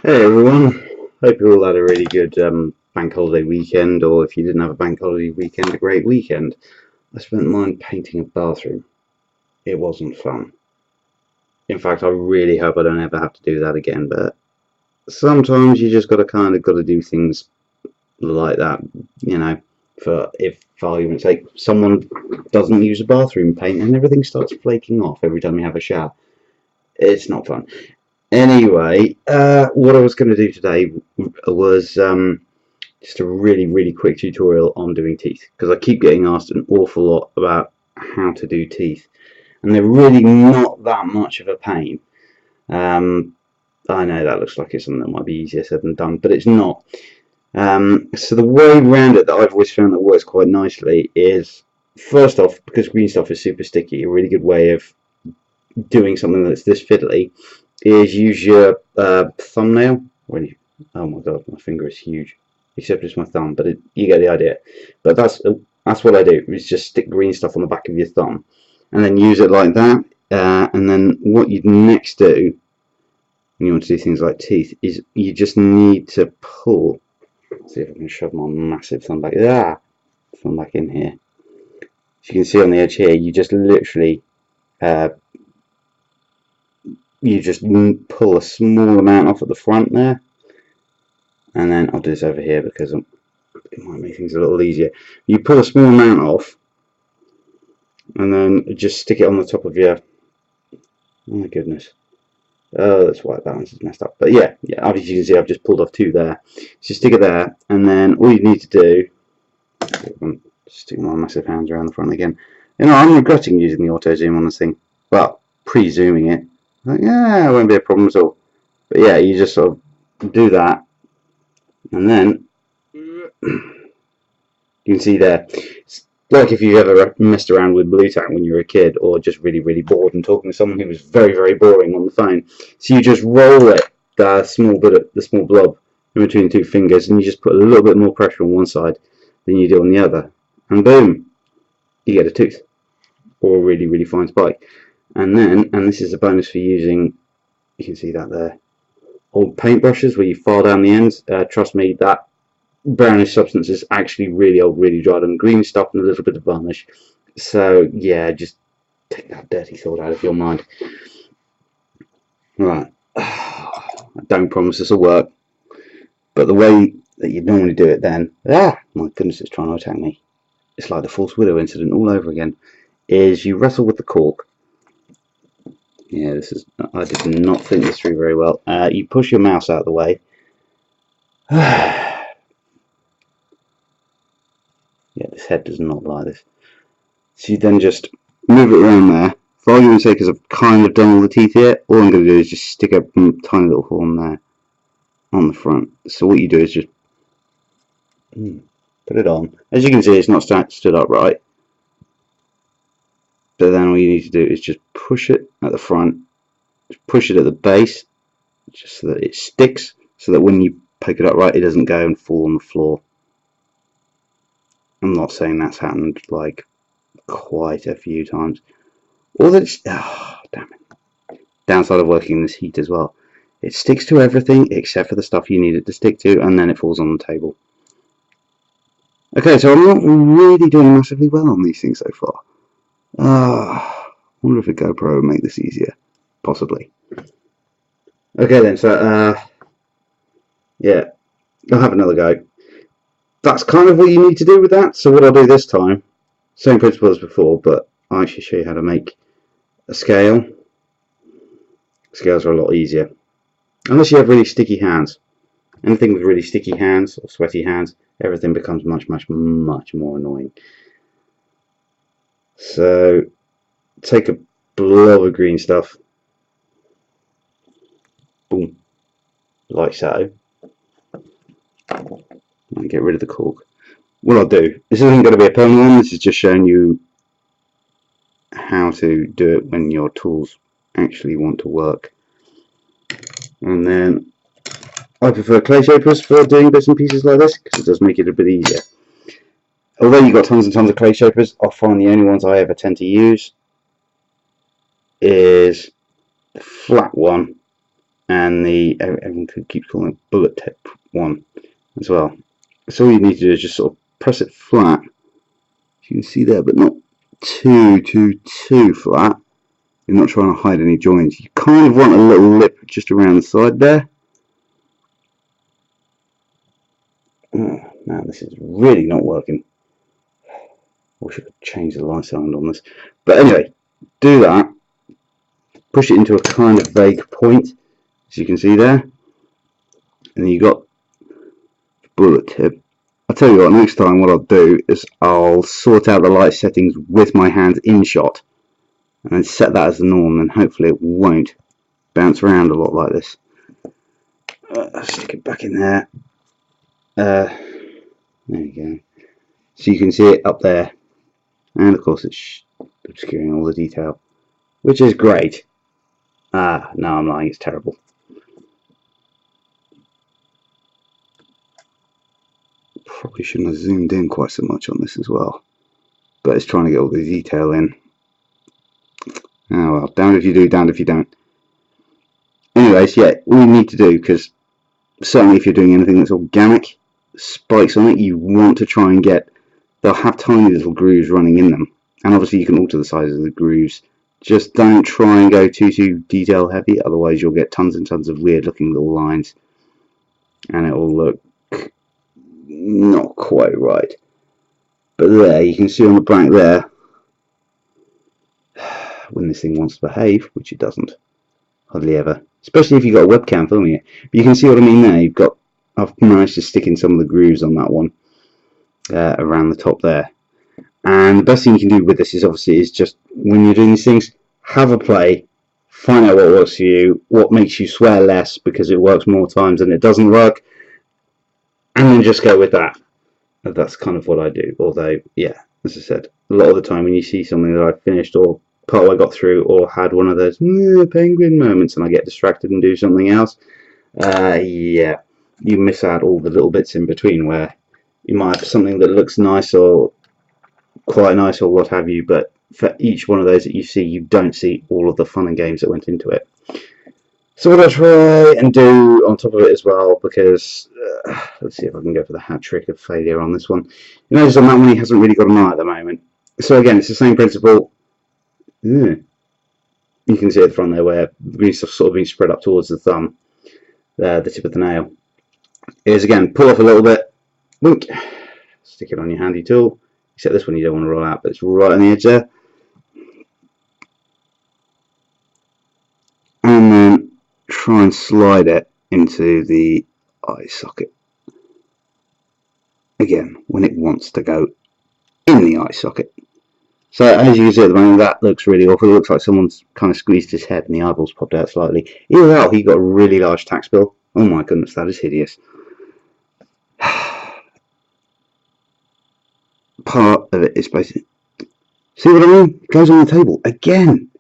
Hey everyone, hope you all had a really good bank holiday weekend, or if you didn't have a bank holiday weekend, a great weekend. I spent mine painting a bathroom. It wasn't fun. In fact, I really hope I don't ever have to do that again, but sometimes you just gotta do things like that, you know, for argument's sake, someone doesn't use a bathroom paint and everything starts flaking off every time you have a shower. It's not fun. Anyway, what I was going to do today was just a really quick tutorial on doing teeth, because I keep getting asked an awful lot about how to do teeth, and they're really not that much of a pain. um, I know that looks like it's something that might be easier said than done, but it's not. So the way around it that I've always found that works quite nicely is, first off, because green stuff is super sticky, a really good way of doing something that's this fiddly is use your thumbnail. Oh my god, my finger is huge, except it's my thumb, but you get the idea. But that's what I do, is just stick green stuff on the back of your thumb and then use it like that. And then what you'd next do when you want to do things like teeth is you just need to pull. Let's see if I can shove my massive thumb back. Thumb back in here. As you can see on the edge here, you just literally you just pull a small amount off at the front there, and then I'll do this over here because it might make things a little easier. You pull a small amount off and then just stick it on the top of your, oh my goodness, oh, that's why balance is messed up, but yeah, as you can see, I've just pulled off two there. So stick it there, and then all you need to do, I'm sticking my massive hands around the front again. You know, I'm regretting using the auto zoom on this thing, but pre-zooming it, like, yeah, it won't be a problem at all. But yeah, you just sort of do that, and then you can see there, it's like if you ever messed around with Blue Tack when you were a kid, or just really bored and talking to someone who was very boring on the phone. So you just roll it, the small blob in between the two fingers, and you just put a little bit more pressure on one side than you do on the other, and boom, you get a tooth, or a really fine spike. And then, and this is a bonus for using, you can see that there, old paintbrushes where you file down the ends. Trust me, that brownish substance is actually really old, really dried, and green stuff and a little bit of varnish. So yeah, just take that dirty thought out of your mind. Right, I don't promise this will work, but the way that you normally do it then, my goodness, it's trying to attack me. It's like the false widow incident all over again. Is you wrestle with the cork. Yeah, this is, I did not think this through very well. You push your mouse out of the way. Yeah, this head does not like this. So you then just move it around there. For argument's sake, because I've kind of done all the teeth here, all I'm going to do is just stick a tiny little horn there on the front. So what you do is just put it on. As you can see, it's not stood up right. But then all you need to do is just push it at the front, just push it at the base, just so that it sticks, so that when you pick it up right, it doesn't go and fall on the floor. I'm not saying that's happened like quite a few times. All that, damn it. Downside of working in this heat as well. It sticks to everything except for the stuff you need it to stick to, and then it falls on the table. Okay, so I'm not really doing massively well on these things so far. I wonder if a GoPro would make this easier. Possibly. Okay then, so yeah, I'll have another go. That's kind of what you need to do with that. So what I'll do this time, same principle as before, but I'll actually show you how to make a scale. Scales are a lot easier, unless you have really sticky hands. Anything with really sticky hands or sweaty hands, everything becomes much more annoying. So take a blob of green stuff, boom, like so, and get rid of the cork. What I'll do, this isn't going to be a permanent one, this is just showing you how to do it when your tools actually want to work. And then I prefer clay shapers for doing bits and pieces like this, because it does make it a bit easier. Although you've got tons and tons of clay shapers, I find the only ones I ever tend to use is the flat one and everyone keeps calling it bullet tip one as well. So all you need to do is just sort of press it flat, as you can see there, but not too flat. You're not trying to hide any joins. You kind of want a little lip just around the side there. Oh, now this is really not working. I wish I could change the light sound on this. But anyway, do that. Push it into a kind of vague point, as you can see there. And then you got the bullet tip. I'll tell you what, next time what I'll do is I'll sort out the light settings with my hands in shot. And then set that as the norm, and hopefully it won't bounce around a lot like this. Stick it back in there. There you go. So you can see it up there. And of course it's obscuring all the detail, which is great. No, I'm lying, it's terrible. Probably shouldn't have zoomed in quite so much on this as well, but it's trying to get all the detail in. Oh well, damned if you do, damned if you don't. Anyways, yeah, all you need to do, because certainly if you're doing anything that's organic, spikes on it, you want to try and get, they'll have tiny little grooves running in them, and obviously you can alter the size of the grooves. Just don't try and go too detail heavy, otherwise you'll get tons and tons of weird looking little lines and it will look not quite right. But there, you can see on the back there, when this thing wants to behave, which it doesn't, hardly ever, especially if you've got a webcam filming it. But you can see what I mean there. I've managed to stick in some of the grooves on that one around the top there. And the best thing you can do with this is just when you're doing these things, have a play, find out what works for you, what makes you swear less because it works more times than it doesn't work, and then just go with that. That's kind of what I do. Although, yeah, as I said, a lot of the time when you see something that I've finished or part I got through or had one of those penguin moments and I get distracted and do something else, yeah, you miss out all the little bits in between where you might have something that looks nice or quite nice or what have you, but for each one of those that you see, you don't see all of the fun and games that went into it. So what I try and do on top of it as well, because let's see if I can go for the hat trick of failure on this one. You notice on that one he hasn't really got an eye at the moment. So again, it's the same principle. You can see at the front there where the grease have sort of been spread up towards the thumb, the tip of the nail. Is again, pull off a little bit, boink, stick it on your handy tool. Except this one you don't want to roll out, but it's right on the edge there. And then try and slide it into the eye socket. Again, when it wants to go in the eye socket. So as you can see at the moment, that looks really awful. It looks like someone's kind of squeezed his head and the eyeballs popped out slightly. Either that or he got a really large tax bill. Oh my goodness, that is hideous. Part of it is basically, see what I mean? It goes on the table again.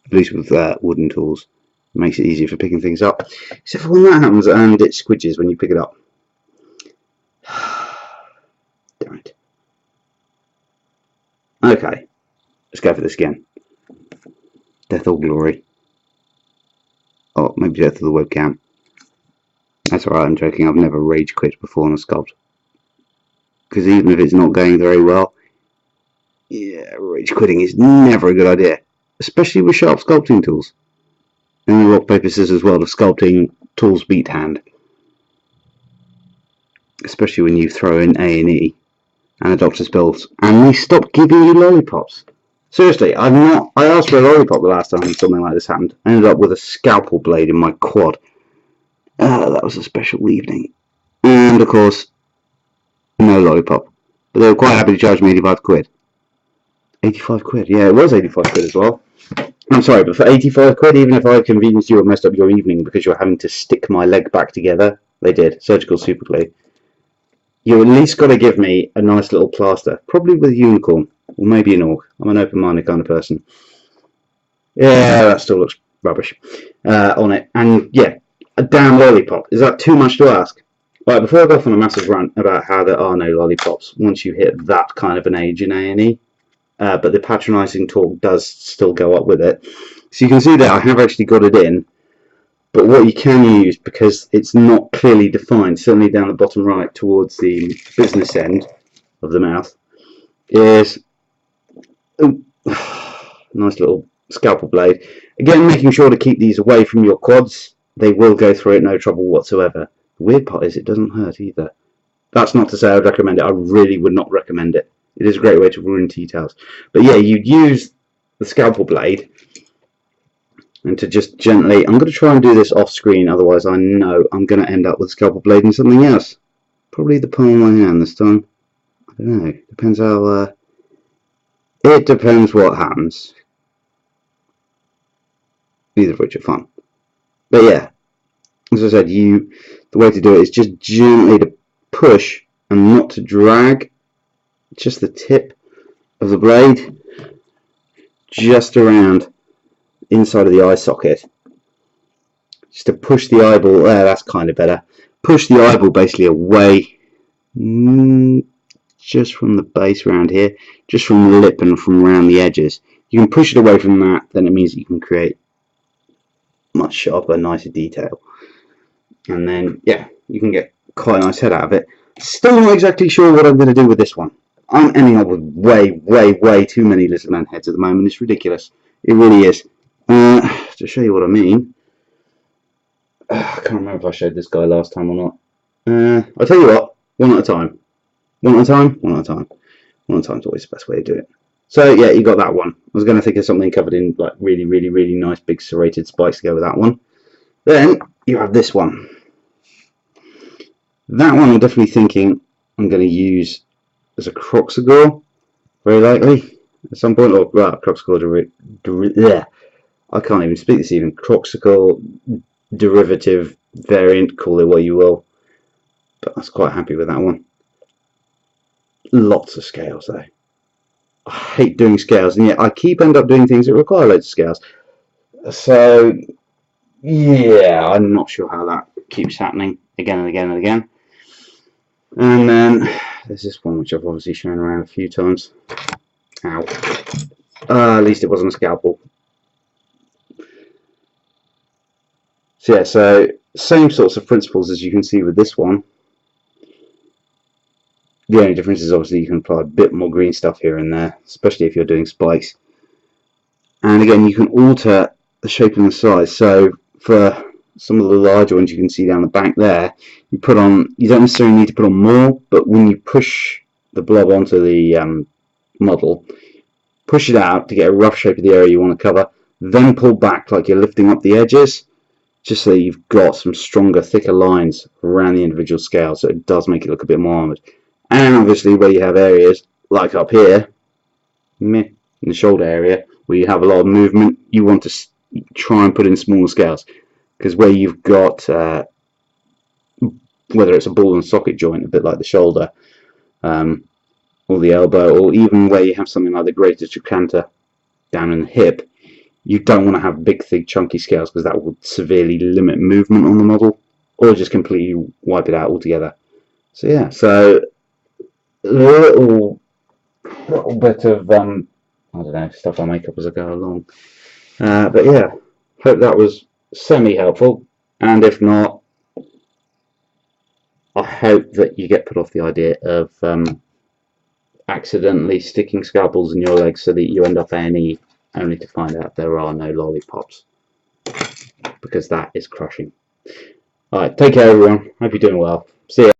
At least with wooden tools, it makes it easier for picking things up. Except for when that happens and it squidges when you pick it up. Damn it. Okay, let's go for this again. Death or glory. Oh, maybe death of the webcam. That's alright, I'm joking. I've never rage quit before on a sculpt. Because even if it's not going very well, yeah, rage quitting is never a good idea, especially with sharp sculpting tools. And the rock paper scissors world of sculpting tools beat hand, especially when you throw in A&E and the doctor's bills, and they stop giving you lollipops. Seriously, I asked for a lollipop the last time something like this happened. I ended up with a scalpel blade in my quad. That was a special evening, and of course, no lollipop. But they were quite happy to charge me 85 quid. 85 quid? Yeah, it was 85 quid as well. I'm sorry, but for 85 quid, even if I convenienced you or messed up your evening because you're having to stick my leg back together, they did. Surgical super glue. You at least got to give me a nice little plaster, probably with a unicorn, or maybe an orc. I'm an open-minded kind of person. Yeah, that still looks rubbish on it. And yeah, a damn lollipop. Is that too much to ask? Right, before I go off on a massive rant about how there are no lollipops once you hit that kind of an age in A&E, but the patronising talk does still go up with it. So you can see there I have actually got it in, but what you can use, because it's not clearly defined, certainly down the bottom right towards the business end of the mouth, is nice little scalpel blade. Again, making sure to keep these away from your quads. They will go through it no trouble whatsoever. The weird part is it doesn't hurt either. That's not to say I'd recommend it. I really would not recommend it. It is a great way to ruin tea towels. But yeah, you'd use the scalpel blade and to just gently, I'm going to try and do this off screen, otherwise I know I'm going to end up with scalpel blade and something else. Probably the palm of my hand this time. I don't know. Depends how, it depends what happens. Neither of which are fun. But yeah, as I said, the way to do it is just gently to push and not to drag. Just the tip of the blade just around inside of the eye socket, just to push the eyeball there. That's kind of better. Push the eyeball basically away, just from the base around here, just from the lip and from around the edges. You can push it away from that, then it means that you can create much sharper, nicer detail, and then yeah, you can get quite a nice head out of it. Still not exactly sure what I'm going to do with this one. I'm ending up with way too many little man heads at the moment. It's ridiculous. It really is. To show you what I mean, I can't remember if I showed this guy last time or not. I'll tell you what, one at a time. One at a time, one at a time. One at a time is always the best way to do it. So yeah, you got that one. I was going to think of something covered in like really nice big serrated spikes to go with that one. Then you have this one. That one I'm definitely thinking I'm going to use as a croxagore, very likely, at some point. Or well, croxagore I can't even speak this evening. Croxagore derivative variant, call it what you will. But I was quite happy with that one. Lots of scales though. I hate doing scales, and yet I end up doing things that require loads of scales. So yeah, I'm not sure how that keeps happening again and again and again. And then there's this one which I've obviously shown around a few times. Ow. At least it wasn't a scalpel. So yeah, so same sorts of principles as you can see with this one. The only difference is obviously you can apply a bit more green stuff here and there, especially if you're doing spikes. And again, you can alter the shape and the size. So for some of the larger ones you can see down the back there, you don't necessarily need to put on more, but when you push the blob onto the model, push it out to get a rough shape of the area you want to cover, then pull back like you're lifting up the edges, just so you've got some stronger, thicker lines around the individual scale, so it does make it look a bit more armoured. And obviously where you have areas like up here in the shoulder area where you have a lot of movement, you want to try and put in smaller scales, because where you've got whether it's a ball and socket joint, a bit like the shoulder, or the elbow, or even where you have something like the greater trochanter down in the hip, you don't want to have big, thick, chunky scales, because that will severely limit movement on the model, or just completely wipe it out altogether. So yeah, so a little bit of I don't know, stuff I make up as I go along. But yeah, hope that was semi-helpful, and if not, I hope that you get put off the idea of accidentally sticking scalpels in your legs so that you end up A&E only to find out there are no lollipops, because that is crushing. Alright, take care everyone, hope you're doing well. See ya.